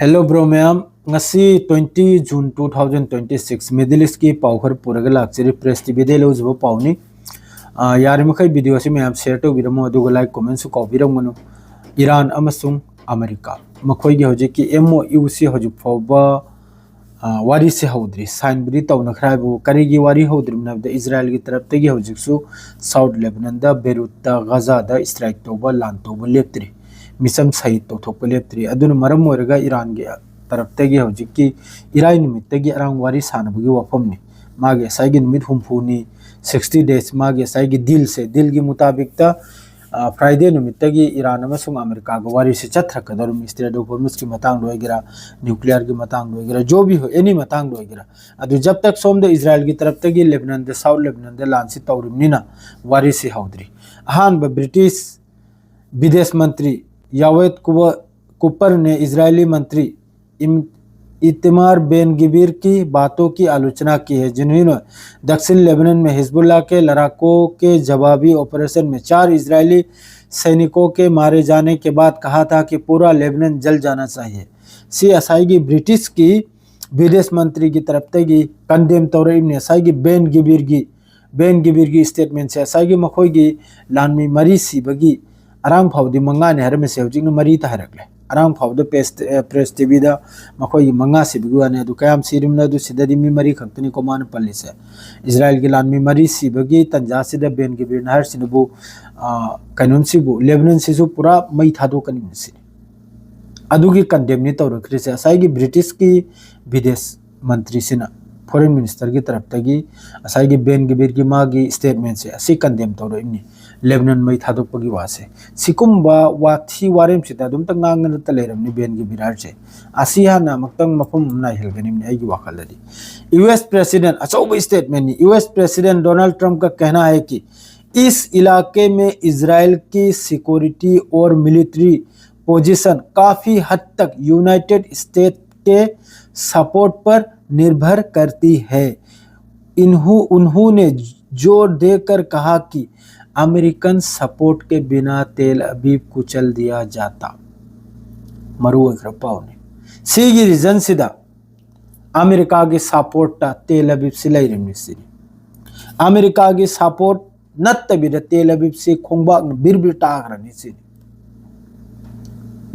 Hello bro ma'am ngasi 20 June 2026 Middle East की पाउखर पुरग लाक्चरी press TV दे लोजबो पाउनी यार मखै video से ma'am share तो बिरमो अदुग लाइक कमेंट सु को बिरमनो ईरान अमसुंग अमेरिका मखै गे होजे की MOU से होजु फौबा वारी से हौद्री साइन बरी तौन खराबो करीगी वारी हौद्री नबद इजराइल की तरफ तगी होजिसु साउथ लेबनान दा बेरूत दा गाजा दा स्ट्राइक तौबा लान तौबा लेप्त्री मिसम सही तो थोप लेप्त्री अदुन मरम मोरगा ईरान के तरफ तगी होजि की इराई निमित तगी अरांग वारी सानबगी वफमनी मागे साइगी निमित हुमफुनी 60 डेज मागे साइगी दिल के मुताबिक ता फ्राइडे निमित तगी ईरान अमसुंग अमेरिका को वारी से चथरकदरुम स्ट्रेट ऑफ हॉर्मुज की मतंग लोइगरा न्यूक्लियर की मतंग लोइगरा जो भी हो एनी मतंग लोइगरा अदु जब तक सोमदे इजराइल की तरफ तगी लेबनान दे साउथ लेबनान दे लांसी तौरुमनिना वारी से हौद्री अहान ब्रिटिश विदेश मंत्री यावेद कुपर ने इजरायली मंत्री इतमार बेन गिबीर की बातों की आलोचना की है, जिन्होंने दक्षिण लेबनान में हिजबुल्लाह के लड़ाकों के जवाबी ऑपरेशन में 4 इजरायली सैनिकों के मारे जाने के बाद कहा था कि पूरा लेबनान जल जाना चाहिए। सी असाइगी ब्रिटिश की विदेश मंत्री की तरफ तगी कंडेम तौर ने असाइगी बेन गिबीर की स्टेटमेंट से असाइगी मखोगी लानमी मरी सीबगी अरांग फाउदी मंगा ने हर में से होजिंग मरी तहरकले अरांग फाउद प्रेस टीवी दा मखोई मंगा सिबगुआने अदु कयाम सिरिमना दु सिददी मी मरी खंतनी को मान पल्ली से इजराइल की लान मी मरी सिबगी तंजा सिदा बेन गिबीर नहर सिनबु कानून सिबु लेबनान सिसु पूरा मई थादो कनिम सि अदुगी कंडेम नि तौरखरि से असाइगी ब्रिटिश की विदेश मंत्री सिना फॉरेन मिनिस्टर की तरफ तगी असाइगी बेन गिबीर की मागी स्टेटमेंट से असि कंडेम तौर इमनी लेबनान मई थादोपगी वासे सिकुम्बा वाथी वारेम सिता दुम तक नांगन त लेरमनी बेन गिबीर से असि हाना मक्तंग मफम ना हेलगनिमनी आइगी वाखलदी यूएस प्रेसिडेंट अचौब statement US president Donald Trump का कहना है कि इस इलाके में इजराइल की सिक्योरिटी और मिलिट्री पोजीशन काफी हद तक यूनाइटेड स्टेट के सपोर्ट पर निर्भर करती है। उन्होंने जोर देकर कहा कि अमेरिकन सपोर्ट के बिना तेल अवीव कुचल दिया जाता मरुने सीगी रीजन सिदा अमेरिका की सपोर्ट तेल अवीव से अमेरिका की सपोर्ट नत्तबिद तेल अवीव से खोंबा बिरबिर टागरनी से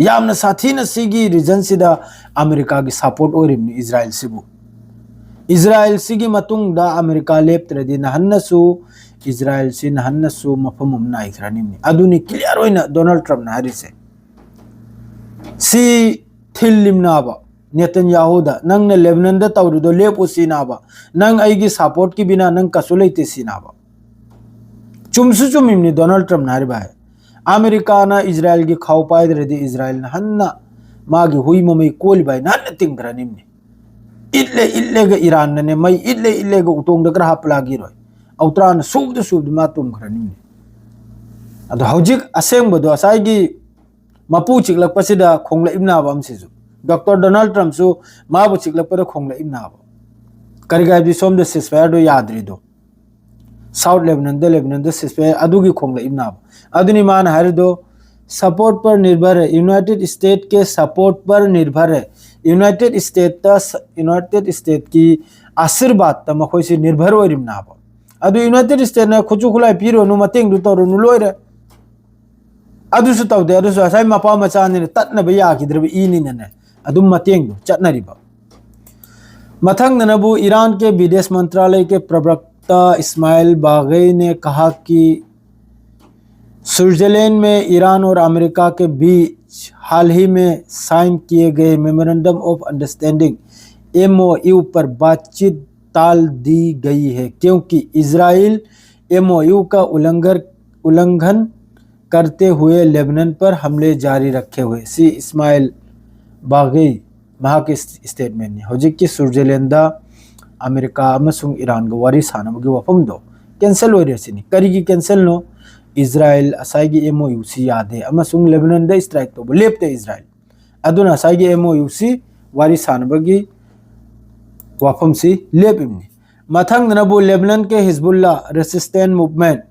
यामना साथी न सीगी रीजन सिदा अमेरिका की सपोर्ट ओरिमनी इजराइल सिबु इजराइल सिगी मतुंग दा अमेरिका लेप्त्रदी नहन्नसु इजराइल से नहन्नसु मफम नाइखरानिमनी अदुनी क्लियर होइना डोनाल्ड ट्रम्प ना हरिसे सी थिल्लिमनाबा नेतन्याहूदा नंग ने लेबनान दा तौरुदो लेपु सिनाबा नंग आइगी सपोर्ट की बिना नंग कसुलैते सिनाबा चुमसु चुमिमनी डोनाल्ड ट्रम्प ना हरिबा है अमेरिका ना इजराइल की खाव पाइद्रदी इजराइल नहन्ना मागी हुई ममई कोल बाय नहन्न तिंगरानिमनी इल्ले ग ईरान ने मई इल्ले ग उतोंग दकर हापलागी रोय औत्रान सूब मा तुम खरनिमनी अदो हौजिक असेंग बदो असाइगी मपु चिकलक पसिदा खोंगला इबना बम सिजु डॉक्टर डोनाल्ड ट्रम्प सु माबु चिकलक पर खोंगला इबना ब करिगा दि सोम द सिसफायर दो याद्री दो साउथ लेबनान द सिसफायर अदुगी खोंगला इबना ब अदुनी मान हर दो सपोर्ट पर निर्भर है यूनाइटेड स्टेट के सपोर्ट पर निर्भर है यूनाइटेड स्टेट की आशीर्वाद त मखोय से निर्भर ओरिमना ब अदु यूनाइटेड स्टेट ना खुचु खुलाई पीरो नु मतेंग दु तोरो नु लोइरे अदु सु तौदे अदु सु असाई मपा मचा ने तत्न बया याखिद्रब इनी ने अदु मतेंग दु चटनरिबा मथंग नबु ईरान के विदेश मंत्रालय के प्रवक्ता इस्माइल बागई ने कहा कि स्विट्जरलैंड में ईरान और अमेरिका के बीच हाल ही में साइन किए गए मेमोरेंडम ऑफ अंडरस्टैंडिंग MOU पर बातचीत टाल दी गई है क्योंकि इजराइल MOU का उल्लंघन करते हुए लेबनान पर हमले जारी रखे हुए सी इस्माइल बागई महा के स्टेटमेंट ने होजिक की स्विट्जरलैंड अमेरिका अमसुंग ईरान को वारी सानबगी वफम दो कैंसिल हो रेसिनी करीगी कैंसिल नो इजराइल असाइगी MOU सी यादे अमसुंग लेबनान द स्ट्राइक तो लेपते इजराइल अदुना असाइगी MOU सी वारी सानबगी वाफम सी लेपिमनी मथंग नबु लेबनान के हिजबुल्लाह रेसिस्टेंट मूवमेंट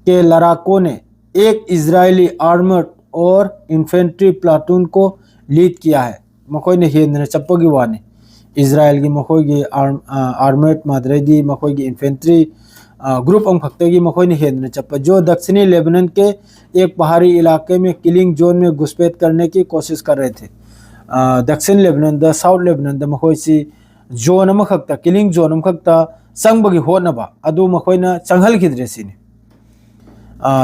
के लड़ाकों ने एक इजरायली आर्मर्ड और इन्फेंट्री प्लाटून को लीड किया है। मखोइने हेन चप्पगी वाने इजराइल की मखोइगी आर्मेड माद्रेदी मखोइगी इन्फेंट्री ग्रुप अमखक्तगी मखोइने हेन चप्प जो दक्षिणी लेबनान के एक पहाड़ी इलाके में किलिंग जोन में घुसपैठ करने की कोशिश कर रहे थे। दक्षिण Lebanon the south Lebanon the मखोइसी जोन अमखक्ता किलिंग जोन अमखक्ता संगबगी होनबा अदु मखोइना चंगहलखिद्रे सिने।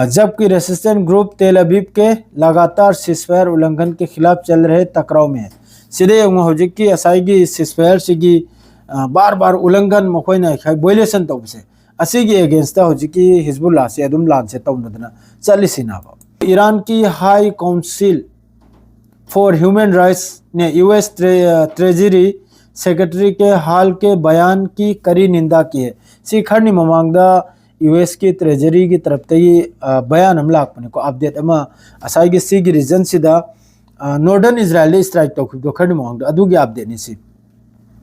जबकि रेसिस्टेंट ग्रुप तेल अवीव के लगातार सीजफायर उल्लंघन के खिलाफ चल रहे टकराव में है। सीधे हजिकी असाइगी सीजफायर सिगी बार बार उल्लंघन मखोइना वायलेशन तौबसे असिगी अगेंस्ट हजिकी हिजबुल्लाह से अदुम लान से तौनदना चलिसिनाबा। ईरान की high council for human rights ने यूएस ट्रेजरी सेक्रेटरी के हाल के बयान की कड़ी निंदा की है। सी खरनी ममांगदा यूएस की ट्रेजरी की तरफ से बयान हम लापने को अपडेट अमा असाइगी सिगी रीजन सिदा नॉर्दर्न इजराइल स्ट्राइक तौखिबदो खरनी ममांगदा अदुगी अपडेट निसी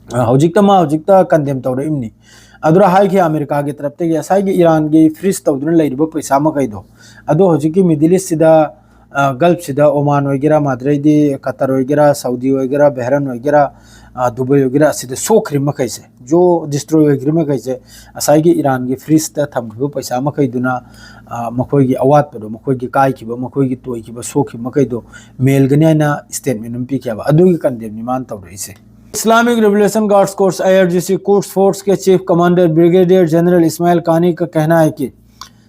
हजिकता कंडेम तौरइमनी अदुरा हाई के अमेरिका की तरफ से असाइगी ईरान की फ्रीज तौदुन लैरिबो पैसा मकैदो अदो हजिकी मिडिल ईस्ट सिदा गल्फ सिदा ओमान वगैरह माद्रेदी कतर वगैरह सऊदी वगैरह बहरन वगैरह दुबई वगैरह सिदा सोखरि मकैसे जो डिस्ट्रॉय वगैरह मकैसे असाइगी ईरान की फ्रीज ता थमखिबो पैसा मकैदुना मखोइगी अवातपदो मखोइगी काइखिबो मखोइगी तोइखिबो सोखि मकैदो मेलगनिना स्टेटमेंट नम्पी कियाबा अदुगी कंडेम निमान तौरइसे। Islamic revolution guards corps IRGC Quds force के chief commander brigadier general Ismail Qaani का कहना है कि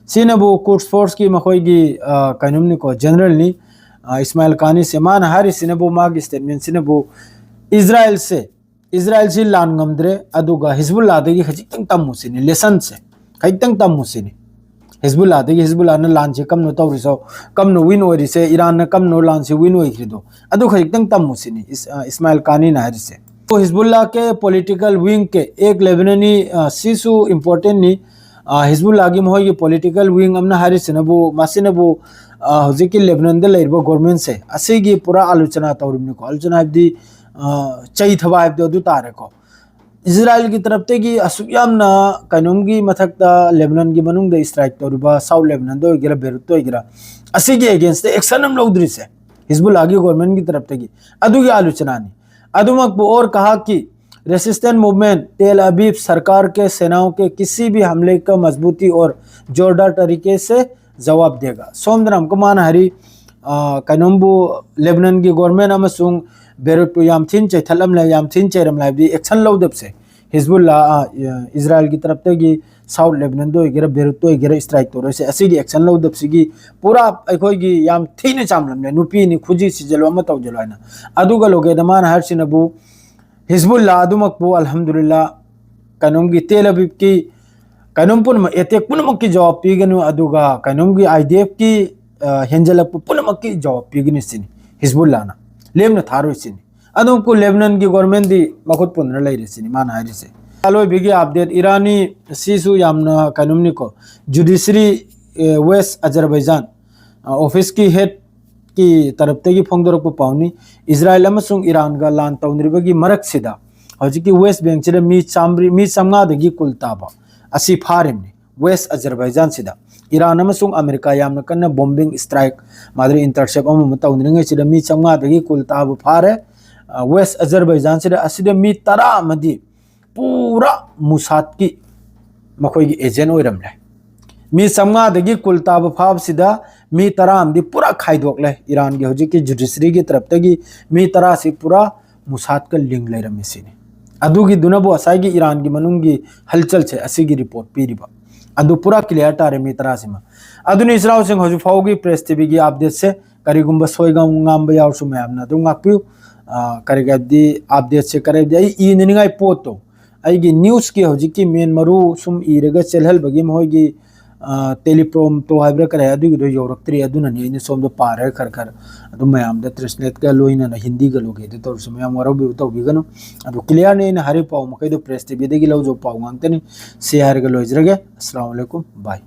सीनबू कुड्स फोर्स की मखोइगी कानुमनी को जनरल नी इस्माइल कानी से मान हारी सीनबू मागी स्टेटमेंट सीनबू इजराइल से लान गमद्रे अदुगा हिजबुल्लाह दगी खजितंग तम्मुसिनी लेसन से खजितंग तम्मुसिनी हिजबुल्लाह दगी हिजबुल्लाह न लान से कम नो तौरिसो कम नो विन ओरिसे ईरान न कम नो लान से विन ओइख्रिदो अदु खजितंग तम्मुसिनी इस्माइल कानी ना हारी से तो हिजबुल्लाह के पॉलिटिकल विंग के एक लेबनानी सीसु इम्पोर्टेंट नी हिजबुल्लाह की महोई पॉलिटिकल विंग अमना हारी सिनबू मासिनबू हजिकी लेबनान दे लैरबो गवर्नमेंट से असिगी पूरा आलोचना तौरिमनी को आलोचना हबदी चई थबा हबदो अदु तारे को इजराइल की तरफ ते की असुयामना कानुमगी मथकता लेबनान की मनुंग दे स्ट्राइक तौरिबा साउथ लेबनान दो गिरा बेरुत तो गिरा असिगी अगेंस्ट एक्शन हम लौद्री से हिजबुल्लाह की गवर्नमेंट की तरफ ते की अदुगी आलोचना नी अदुमक और कहा कि रेसिस्टेंट मूवमेंट तेल अवीव सरकार के सेनाओं के किसी भी हमले का मजबूती और जोरदार तरीके से जवाब देगा। सोमदरम कमान हरी कनुम्बू लेबनान की गवर्नमेंट अमसुंग बेरुट यामथिन चैथलम ले यामथिन चैरम लाइबदी एक्शन लौदब से हिजबुल्लाह इजराइल की तरफ तक साउथ लेबनान दो गिरा बेरुट तो गिरा स्ट्राइक तो से असिगी एक्शन लौदब सिगी पूरा अखोगी याम थीने चामलम ले नुपी नि खुजी सिजलो अम तौजलो आइना अदुगा लोगे दमान हरसिनबू हिजबुल्लाह अदुमकबू अल्हम्दुलिल्लाह कानुम की तेल अवीव की कानुम पुनम एटेक पुनमक की जवाब पीगनु अदुगा कानुम की IDF की हेंजलक पुनमक की जवाब पीगनि सिनी हिजबुल्लाह ना लेमना थारो सिनी अदुम को लेबनान की गवर्नमेंट दी मखुद पुनर लैरे सिनी मान हारी से आलो बिगी अपडेट ईरानी सीसु यामना कानुमनी को जुडिशरी वेस्ट अजरबैजान ऑफिस की हेड की तरफ ते की फोंगदरप पाउनी इजराइल अमसुंग ईरान का लान तौनरिबगी मरक सिदा हजिकी वेस्ट बैंक चिदा मी समगा दगी कुलताबा असी फारिमनी वेस्ट अजरबैजान सिदा ईरान अमसुंग अमेरिका यामना कन्ना बॉम्बिंग स्ट्राइक मादरी इंटरसेप्ट अम तौनरिंगे चिदा मी समगा दगी कुलताबा फारे वेस्ट अजरबैजान सिदा असिदा मी 10 मदी पूरा मुसाद की मखोई एजेंट ओइरमले मी समगा दगी कुलताब फाब सिदा मी 10 दी पूरा खाइदोकले ईरान की हजिकी जुडिशरी की तरफ तगी मी 10 से पूरा मुसाद का लिंक लेरमे सिनी अदुगी दुनबो असाइगी ईरान की मनुंगी हलचल से असिगी रिपोर्ट पीरिबा अदु पूरा क्लियर तारे मी 10 से अदुनि इसराव सिंह हजु फाउगी प्रेस टीवी की अपडेट से करिगुंबा सोयगम ngaamba यावसु मैमना दु ngakpiu करिगदी अपडेट से करेदी ई निनिगाई पोतो आइगी न्यूज़ की हजिकी मेन मरु सुम इरगा चलहल बगी मोगी टेलीप्रॉम तो हाइब्रा करे अदुगी दो योरक्त्री अदुना नि सोम दो पारे खर खर अदु मयाम द ट्रांसलेट का लोइना हिंदी का लोगे दे तो मयाम वरो बि तो बिगनो अदु क्लियर ने हरि पाउ मकै दो प्रेस टीवी देगी लो जो पाउ nganteni शेयर ga लोइजरगे अस्सलाम वालेकुम बाय।